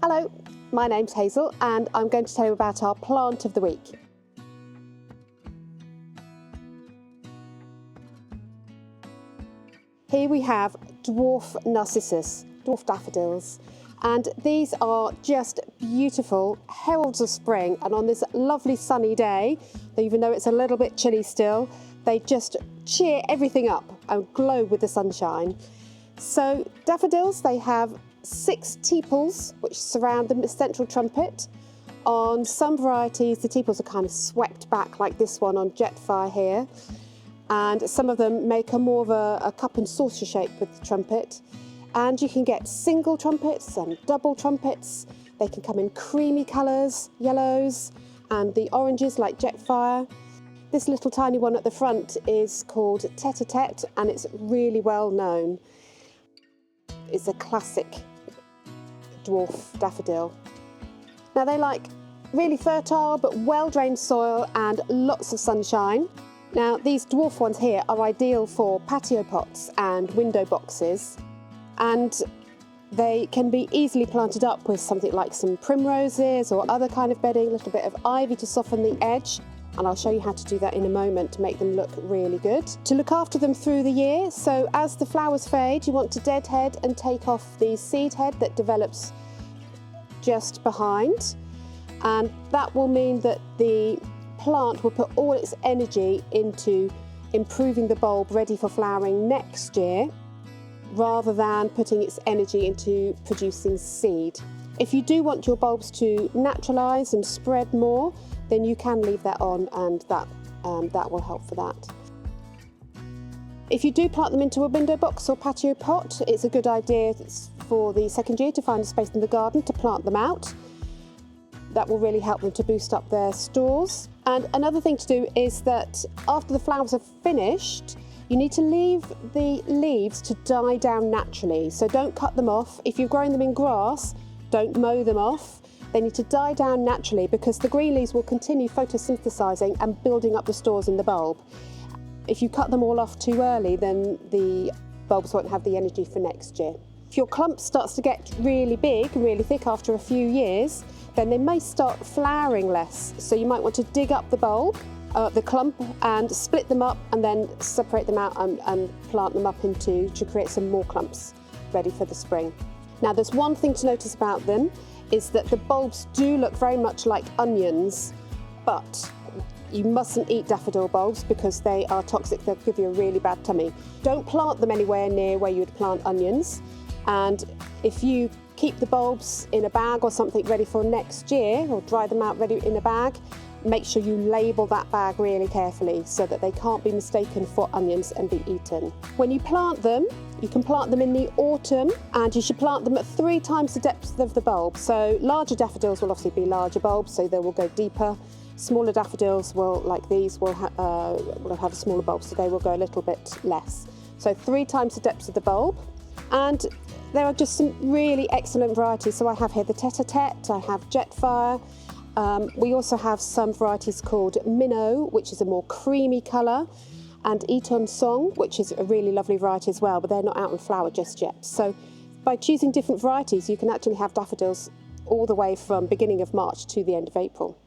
Hello, my name's Hazel and I'm going to tell you about our plant of the week. Here we have Dwarf Narcissus, Dwarf Daffodils, and these are just beautiful heralds of spring, and on this lovely sunny day, even though it's a little bit chilly still, they just cheer everything up and glow with the sunshine. So daffodils, they have 6 tepals which surround the central trumpet. On some varieties the tepals are kind of swept back like this one on Jetfire here, and some of them make more of a cup and saucer shape with the trumpet. And you can get single trumpets and double trumpets. They can come in creamy colours, yellows, and the oranges like Jetfire. This little tiny one at the front is called Tete-a-Tete, and it's really well known. It's a classic dwarf daffodil. Now they like really fertile but well-drained soil and lots of sunshine. Now these dwarf ones here are ideal for patio pots and window boxes, and they can be easily planted up with something like some primroses or other kind of bedding, a little bit of ivy to soften the edge, and I'll show you how to do that in a moment to make them look really good. To look after them through the year, so as the flowers fade you want to deadhead and take off the seed head that develops just behind, and that will mean that the plant will put all its energy into improving the bulb ready for flowering next year, rather than putting its energy into producing seed. If you do want your bulbs to naturalise and spread more, then you can leave that on, and that will help for that. If you do plant them into a window box or patio pot, it's a good idea for the second year to find a space in the garden to plant them out. That will really help them to boost up their stores. And another thing to do is that after the flowers are finished, you need to leave the leaves to die down naturally. So don't cut them off. If you're growing them in grass, don't mow them off. They need to die down naturally, because the green leaves will continue photosynthesizing and building up the stores in the bulb. If you cut them all off too early, then the bulbs won't have the energy for next year. If your clump starts to get really big and really thick after a few years, then they may start flowering less. So you might want to dig up the bulb, the clump, and split them up and then separate them out and plant them up to create some more clumps ready for the spring. Now there's one thing to notice about them, is that the bulbs do look very much like onions, but you mustn't eat daffodil bulbs because they are toxic. They'll give you a really bad tummy. Don't plant them anywhere near where you would plant onions, and if you keep the bulbs in a bag or something ready for next year, or dry them out ready in a bag, make sure you label that bag really carefully so that they can't be mistaken for onions and be eaten. When you plant them, you can plant them in the autumn, and you should plant them at 3 times the depth of the bulb. So larger daffodils will obviously be larger bulbs, so they will go deeper. Smaller daffodils will, like these, will have a smaller bulb, so they will go a little bit less. So 3 times the depth of the bulb. And there are just some really excellent varieties. So I have here the Tete-a-Tete, I have Jetfire. We also have some varieties called Minnow, which is a more creamy colour, and Eton Song, which is a really lovely variety as well, but they're not out in flower just yet. So by choosing different varieties, you can actually have daffodils all the way from beginning of March to the end of April.